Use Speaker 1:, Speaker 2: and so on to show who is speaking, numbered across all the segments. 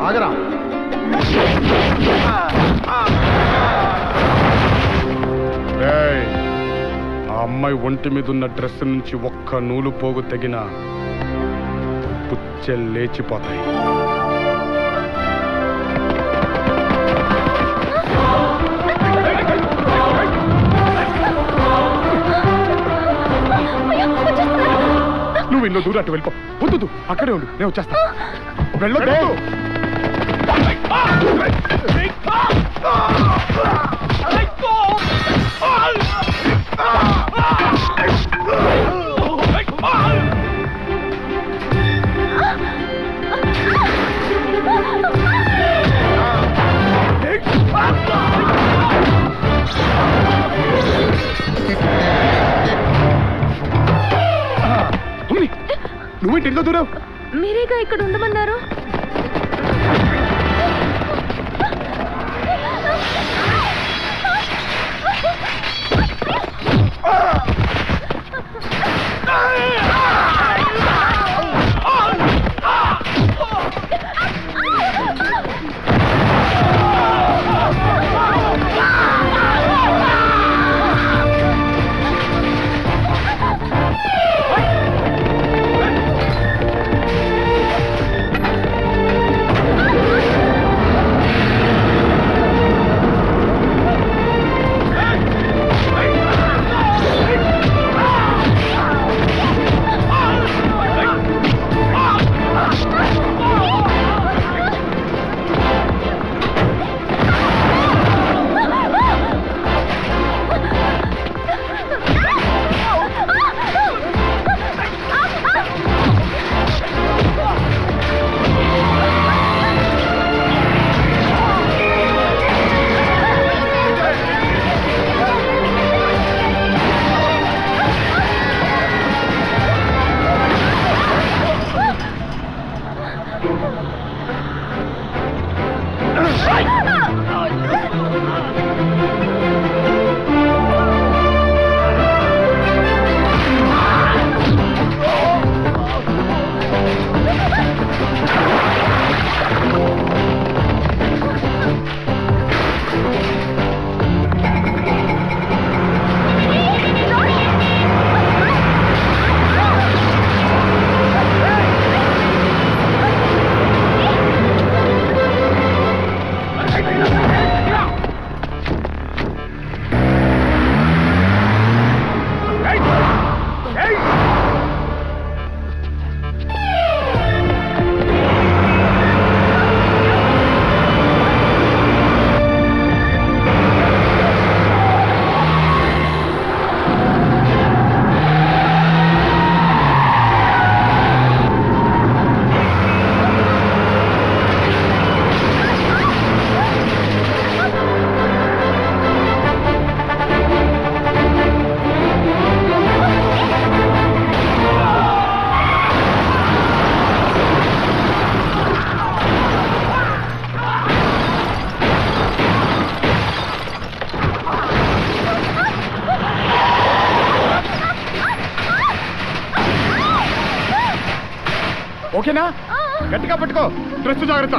Speaker 1: ఆగరా ఆ అమ్మాయి ఒంటి మీద ఉన్న డ్రెస్ నుంచి ఒక్క నూలు పోగు తెగిన పుచ్చెలు లేచిపోతాయి. నువ్వు ఇన్నో దూరం అటు వెళ్ళిపో. వద్దు, అక్కడే ఉండు, నేను వచ్చేస్తా. వెళ్ళొద్దు. నువ్వేంటి ఇంట్లో దూరం?
Speaker 2: మీరేగా ఇక్కడ ఉండమన్నారు. ఓకేనా? గట్టిగా పట్టుకో, డ్రెస్ జాగ్రత్త.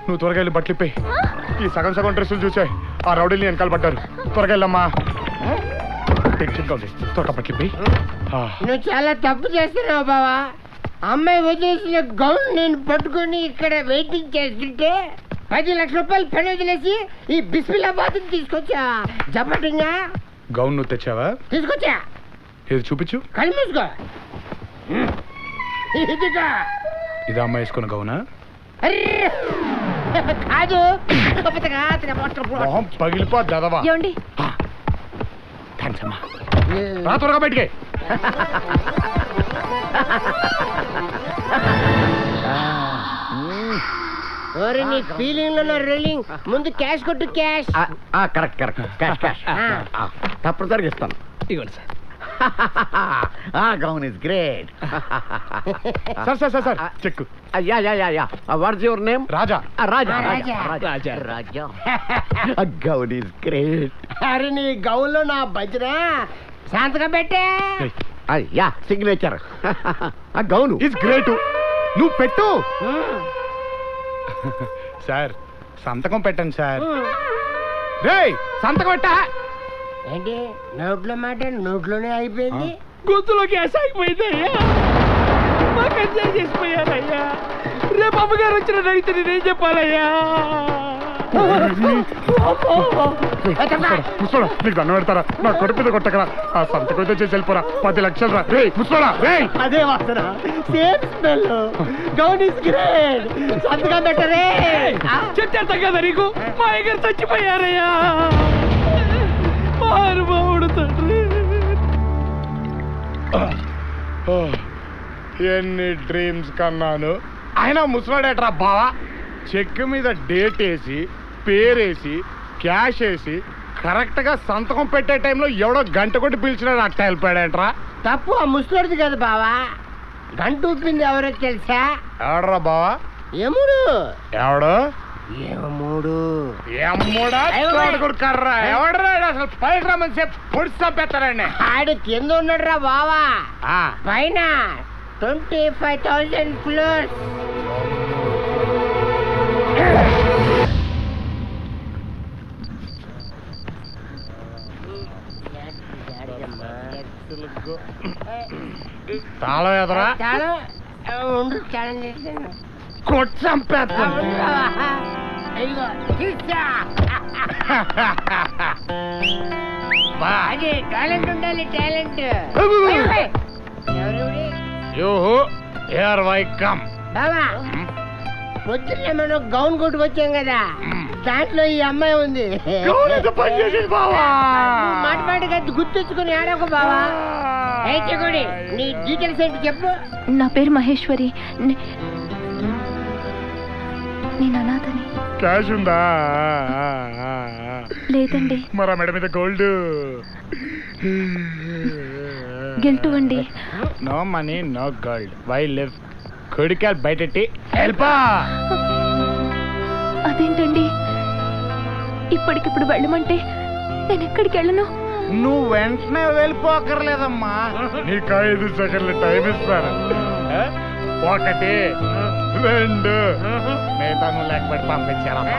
Speaker 2: నువ్వు త్వరగా వెళ్ళి బట్టలిపోయి. ఈ సగం సగం డ్రెస్సులు చూసాయి ఆ రౌడీని వెనకాల పడ్డారు. త్వరగా వెళ్ళమ్మా. త్వరగా బట్టలిపోయి.
Speaker 3: నువ్వు చాలా తప్పు చేస్తున్నావు బావా. అమ్మాయి వదిలేసిన గౌన్ నేను పట్టుకొని ఇక్కడ వెయిటింగ్ చేస్తుంటే 10 లక్షల రూపాయలు పని వదిలేసి ఈ బిస్మిల్లాబాద్ తీసుకొచ్చా. జపటింగా
Speaker 1: గౌన్ నువ్వు తెచ్చావా?
Speaker 3: తీసుకొచ్చా.
Speaker 1: ఏది చూపించు.
Speaker 3: కళ్ళు మూసుకో. ఇదిగా
Speaker 1: ఇది అమ్మాయి వేసుకున్న గౌనా?
Speaker 3: అర్రే! కాదు
Speaker 2: మొహం పగిలిపోద్ది అదవా.
Speaker 4: ఏమండి
Speaker 2: థ్యాంక్స్ అమ్మా. రా త్వరగా బయటికి.
Speaker 3: ఓరి నీ ఫీలింగ్ లో రీలింగ్ ముందు క్యాష్ కొట్టు cash.
Speaker 5: Correct correct cash cash తప్పనిసరిగా ఇస్తాను.
Speaker 1: ఇవ్వండి sir.
Speaker 5: Gown is great.
Speaker 2: Sir sir sir sir check.
Speaker 5: Ya ya ya ya what's your name?
Speaker 2: Raja.
Speaker 5: Raja
Speaker 3: Raja.
Speaker 5: Raja Raja. Gown is great.
Speaker 3: అరే నీ గౌన్లో నా భజన శాంతగా పెట్టే.
Speaker 5: Ya signature. Gown
Speaker 2: is great. నువ్వు పెట్టు. సార్ సంతకం పెట్టండి సార్. రేయ్ సంతకం పెట్టా.
Speaker 3: ఏంటి నోట్లో మాట నోట్లోనే అయిపోయింది.
Speaker 6: గొంతులో గ్యాస్ ఆగిపోయిందయ్యా. మాకు ఎంజాయ్ చేసిపోయారయ్యా. రేపు అమ్మగారు వచ్చిన అడిగితే నేనేం చెప్పాలయ్యా?
Speaker 2: ముసోడా నీకు దండం పెడతారా? నా కొడుకు మీద కొట్టకరా. ఆ సంతకం అయితే చేసి వెళ్ళిపోరా. 10 లక్షలు రా. రే ముసోడా రే.
Speaker 3: అదే వాసన same smell. Gown is great. సంతగా పెట్టరే.
Speaker 6: చెప్తే కదా నీకు మా అయ్యగారు చచ్చిపోయారయ్యా. మారుబావుడు తండ్రి.
Speaker 2: ఎన్ని డ్రీమ్స్ కన్నాను. ఆయన ముసలాడేట్రా బావా. చెక్ మీద డేట్ వేసి పేరేసి క్యాష్ వేసి కరెక్ట్ గా సంతకం పెట్టే టైంలో ఎవడో గంట కొట్టి పిలిచినాడు. అట్ట వెళ్ళిపోయాడేంట్రా.
Speaker 3: తప్పు ఆ ముసలాడిది కదా బావా. గంట ఊపింది ఎవరో తెలుసా?
Speaker 2: ఎవడరా బావా?
Speaker 3: ఎముడు.
Speaker 2: ఎవడు?
Speaker 3: ఏమూడు.
Speaker 2: ఎమ్మోడా కర్రా. ఎవడరా అసలు పైకి రమ్మని చెప్పి పొడిచి చంపేస్తారండి.
Speaker 3: ఆడు కింద ఉన్నాడు రా బావా. పైన 25,000 ఫ్లోర్స్.
Speaker 2: తాళం ఎదరా
Speaker 3: చాలా ఉండు ఛాలెంజ్ చేశాను.
Speaker 2: కొట్టి చంపేస్తాను.
Speaker 3: అయ్యో తీసా. అదే టాలెంట్ ఉండాలి టాలెంట్.
Speaker 2: యూహు హియర్ వై కమ్.
Speaker 3: బావా పొద్దున్నే మనం గౌన్ కొట్టుకు వచ్చాం కదా, దాంట్లో ఈ అమ్మాయి ఉంది. మాట మాటగా గుర్తొచ్చుకుని ఆడకు బావా. అయితే కూడా నీ డీటెయిల్స్ ఏంటి చెప్పు.
Speaker 4: నా పేరు మహేశ్వరి. నేను అనాథని.
Speaker 2: క్యాష్ ఉందా?
Speaker 4: లేదండి.
Speaker 2: మరా మేడం మీద గోల్డ్.
Speaker 4: గిల్టు అండి.
Speaker 2: No money no gold. Why live? కొడికాలు బయటెట్టి వెళ్ళిపా.
Speaker 4: అదేంటండి ఇప్పటికిప్పుడు వెళ్ళమంటే నేను ఎక్కడికి వెళ్ళను?
Speaker 2: నువ్వు వెంటనే వెళ్ళిపోకర్లేదమ్మా. నీకు 5 సెకండ్లు టైం ఇస్తాను. 1 2 మిగతా నువ్వు లేకపోతే పంపించారమ్మా.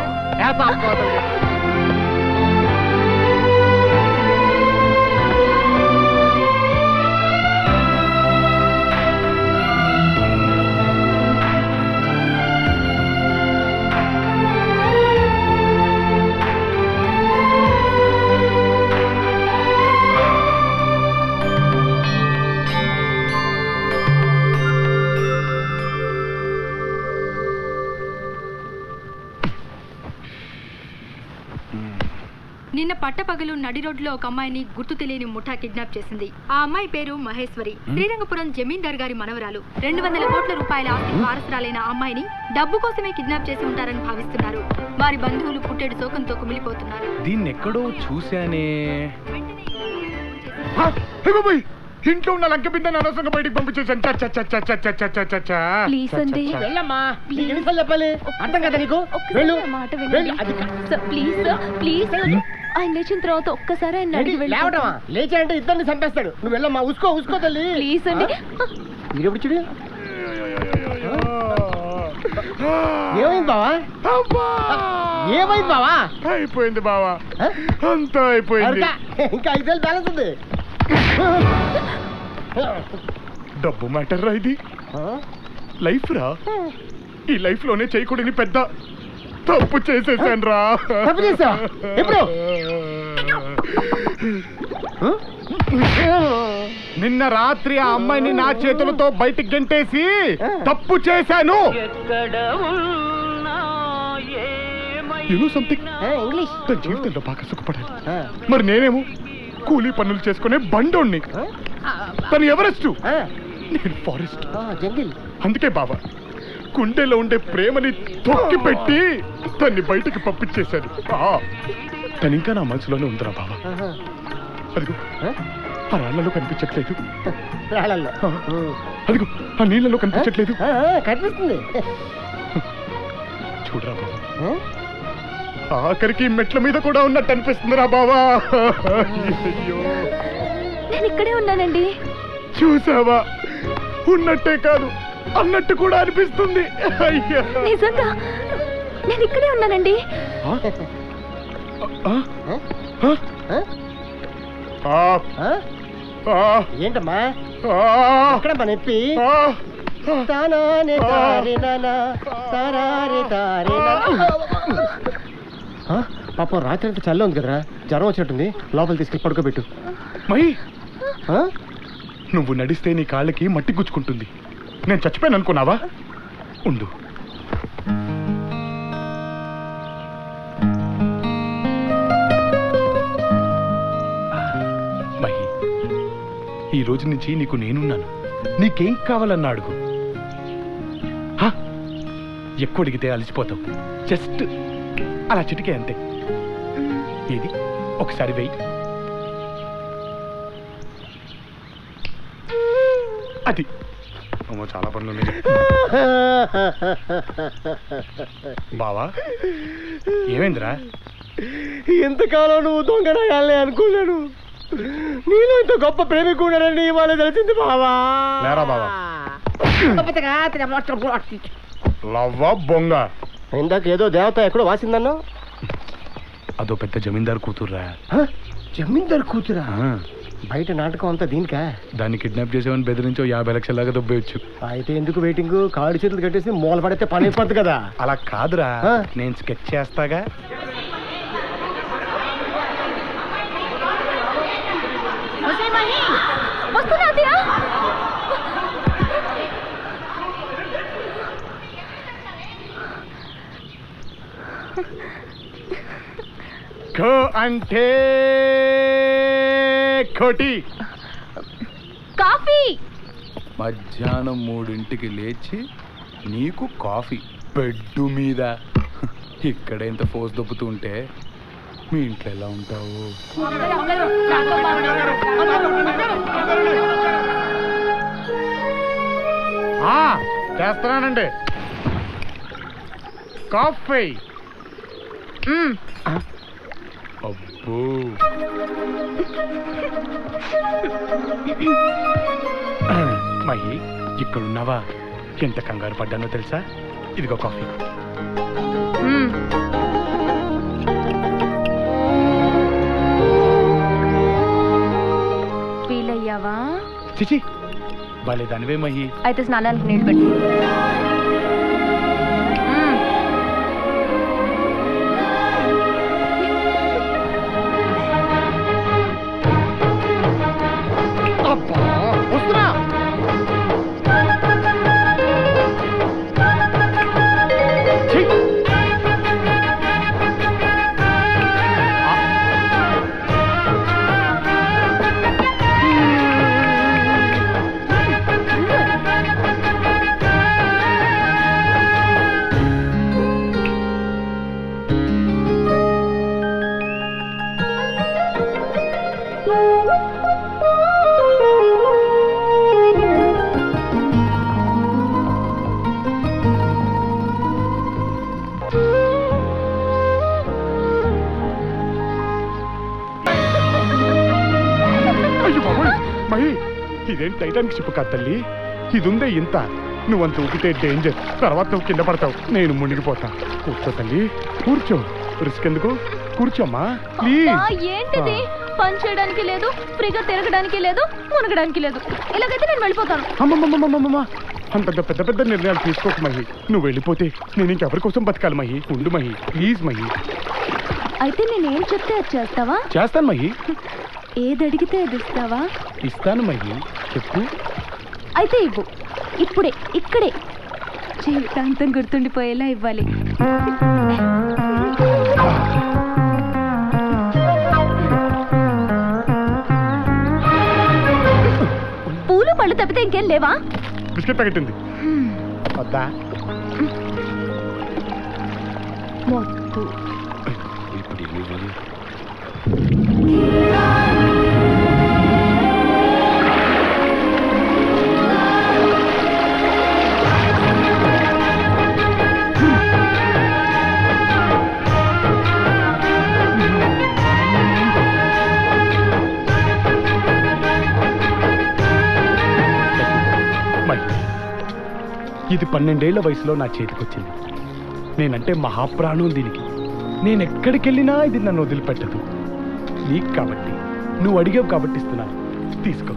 Speaker 7: నిన్న పట్టపగలు నడి రోడ్లో ఒక అమ్మాయిని గుర్తు తెలియని ముఠా కిడ్నాప్ చేసింది. ఆ అమ్మాయి పేరు మహేశ్వరి. శ్రీరంగపురం జమీందార్ గారి మనవరాలు. 200 కోట్ల రూపాయల ఆస్తి వారసురాలైన ఆ అమ్మాయిని డబ్బు కోసమే కిడ్నాప్ చేసి ఉంటారని భావిస్తున్నారు. వారి బంధువులు పుట్టెడు శోకంతో కుమిలిపోతున్నారు.
Speaker 1: దీన్ని ఎక్కడో చూశానే.
Speaker 2: ఇంట్లో ఉన్న లంక బిందని అనవసరంగా బయటికి పంపించేసాను.
Speaker 4: ప్లీజ్ అండి.
Speaker 3: వెళ్ళమ్మా. ఎన్నిసార్లు చెప్పాలి? అర్థం కదా నీకు? వెళ్ళు.
Speaker 4: ఒక్కసారి మాట వినండి. Sir, please sir, please. ఆయన లేచిన తర్వాత ఒక్కసారి ఆయన అడిగి వెళ్ళి.
Speaker 3: లేవటమా? లేచాడంటే ఇద్దరిని చంపేస్తాడు. నువ్వు వెళ్ళమ్మా. ఉసుకో తల్లి.
Speaker 4: ప్లీజ్ అండి.
Speaker 3: మీరెప్పుడు చూడు. ఏమైంది బావా? ఏమైంది బావా?
Speaker 2: అయిపోయింది బావా. అంతా అయిపోయింది.
Speaker 3: ఇంకా 5,000 బ్యాలెన్స్ ఉంది.
Speaker 2: డబ్బు మ్యాటర్ రా ఇది. లైఫ్ రా. ఈ లైఫ్ లోనే చేయకూడని పెద్ద తప్పు చేసేసాను రా.
Speaker 3: తప్పు చేసా? ఎప్పుడు?
Speaker 2: నిన్న రాత్రి ఆ అమ్మాయిని నా చేతులతో బయటికి గెంటేసి తప్పు చేశాను. సంథింగ్
Speaker 3: ఇంగ్లీష్
Speaker 2: తన జీవితంలో బాగా సుఖపడాలి. మరి నేనేమో కూలీ పనులు చేసుకునే బండోణ్ణి. తను ఎవరెస్ట్, నేను ఫారెస్ట్.
Speaker 3: జంగిల్.
Speaker 2: అందుకే బాబా గుండెలో ఉండే ప్రేమని తొక్కి పెట్టి తన్ని బయటికి పంపించేశాను. తను ఇంకా నా మనసులోనే ఉందిరా బాబా. అదిగో ఆ రాళ్లలో కనిపించట్లేదు,
Speaker 3: రాళ్ళల్లో
Speaker 2: అదిగో ఆ నీళ్ళలో కనిపించట్లేదు.
Speaker 3: కనిపిస్తుంది.
Speaker 2: చూడరా బాబా, ఆఖరికి మెట్ల మీద కూడా ఉన్నట్టు అనిపిస్తుందిరా బాబా. అయ్యో,
Speaker 4: నేను ఇక్కడే ఉన్నానండి.
Speaker 2: చూసావా, ఉన్నట్టే కాదు అన్నట్టు కూడా అనిపిస్తుంది. అయ్యా,
Speaker 4: నిజంగా నేను ఇక్కడే ఉన్నానండి.
Speaker 3: ఏంటమ్మా అక్కడ నొప్పి? పాపం రాత్రి అంతా చల్ల ఉంది కదరా, జ్వరం వచ్చినట్టుంది. లోపల తీసుకెళ్ళి పడుకోబెట్టు.
Speaker 2: మై, నువ్వు నడిస్తే నీ కాళ్ళకి మట్టి గుచ్చుకుంటుంది. నేను చచ్చిపోయాను అనుకున్నావా? ఉండు. మహి, ఈ రోజు నుంచి నీకు నేనున్నాను. నీకేం కావాలన్నా అడుగు. ఎక్కువ అడిగితే అలసిపోతావు. జస్ట్ అలా చిటికే అంతే. ఏది ఒకసారి వెయ్యి. అది చాలా పనులు ఉన్నాయి బావా. ఏమైందిరా?
Speaker 3: ఎంతకాలం నువ్వు దొంగరాయాలే అనుకున్నాను. నేను ఇంత గొప్ప ప్రేమికున్నానని ఇవాళ తెలిసింది బావా.
Speaker 2: లేరా బావా, లవ్వా బొంగ.
Speaker 3: ఇందాక ఏదో దేవత ఎక్కడో వాసిందన్నా.
Speaker 2: అదో పెద్ద జమీందారు కూతుర్రా.
Speaker 3: జమీందారు కూతురా? బయట నాటకం అంతా దీనికా?
Speaker 2: దాన్ని కిడ్నాప్ చేసేవని బెదిరించో 50 లక్షల దాకా దొబ్బేయచ్చు.
Speaker 3: అయితే ఎందుకు వెయిటింగ్? కాళ్ళు చేతులు కట్టేసి మూల పడితే పని అయిపోద్ది కదా.
Speaker 2: అలా కాదురా, నేను స్కెచ్ చేస్తాగా. అంటే కోటి
Speaker 4: కాఫీ.
Speaker 1: మధ్యాహ్నం 3ంటికి లేచి నీకు కాఫీ బెడ్ మీద. ఇక్కడ ఎంత ఫోర్స్ దొబ్బుతూ ఉంటే మీ ఇంట్లో ఎలా ఉంటావు?
Speaker 2: చేస్తున్నానండి కాఫీ.
Speaker 1: అబ్బో,
Speaker 2: మహి ఇక్కడున్నావా? ఎంత కంగారు పడ్డానో తెలుసా? ఇదిగో కాఫీ.
Speaker 4: ఫీల్ అయ్యావా?
Speaker 2: చిచి, భలే దానివే మహి.
Speaker 4: అయితే స్నానానికి నీళ్ళు పెట్టి.
Speaker 2: వస్తున్నా. ఇదేం టైటానిక్ షిప్ కాదు తల్లి, ఇది ఉందే ఇంత. నువ్వంత ఊపితే డేంజర్, తర్వాత నువ్వు కింద పడతావు, నేను మునిగిపోతా. కూర్చో తల్లి, కూర్చో. రిస్క్ ఎందుకు? కూర్చోమ్మా ప్లీజ్.
Speaker 4: ఏంటిది? పని చేయడానికి లేదు, ఫ్రీగా తిరగడానికి లేదు, మునగడానికి లేదు. ఇలాగైతే నేను వెళ్ళిపోతాను.
Speaker 2: అమ్మమ్మమ్మమ్మమ్మ, అంత పెద్ద పెద్ద నిర్ణయాలు తీసుకోకు మహి. నువ్వు వెళ్ళిపోతే నేను ఇంకెవరి కోసం బతకాలి మహి? ఉండు మహి, ప్లీజ్ మహి.
Speaker 4: అయితే నేనేం చెప్తే అది చేస్తావా?
Speaker 2: చేస్తాను మహి.
Speaker 4: ఏది అడిగితే అది ఇస్తావా?
Speaker 1: ఇస్తాను మహి, చెప్పు.
Speaker 4: అయితే ఇవ్వు, ఇప్పుడే, ఇక్కడే. జీవితాంతం గుర్తుండిపోయేలా ఇవ్వాలి. పూలు పళ్ళు తప్పితే ఇంకేం లేవా?
Speaker 2: బిస్కెట్ ప్యాకెట్ ఉంది, వద్దా?
Speaker 4: మొద్దు.
Speaker 1: ఇప్పుడు ఏమి ఇవ్వాలి?
Speaker 2: ఇది 12 ఏళ్ల వయసులో నా చేతికొచ్చింది. నేనంటే మహాప్రాణం దీనికి. నేను ఎక్కడికి వెళ్ళినా ఇది నన్ను వదిలిపెట్టదు. నీకు కాబట్టి, నువ్వు అడిగావు కాబట్టి ఇస్తున్నాను, తీసుకో.